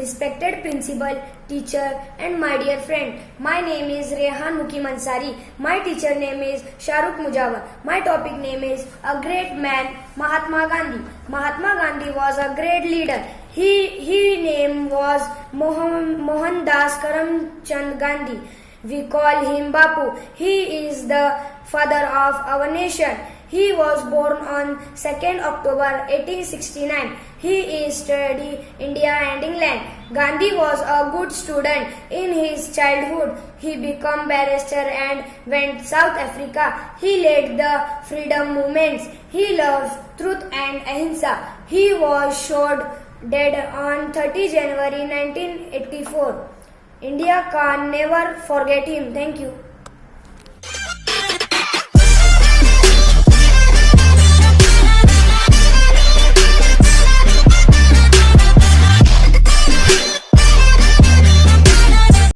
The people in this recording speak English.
respected principal, teacher and my dear friend. My name is Rehan Mukim Ansari. My teacher name is Shahrukh Mujawar. My topic name is A Great Man, Mahatma Gandhi. Mahatma Gandhi was a great leader. His name was Mohandas Karamchand Gandhi. We call him Bapu. He is the father of our nation. He was born on 2nd October 1869. He studied India and England. Gandhi was a good student in his childhood. He became barrister and went South Africa. He led the freedom movements. He loved truth and ahimsa. He was shot dead on 30 January 1984. India can never forget him. Thank you.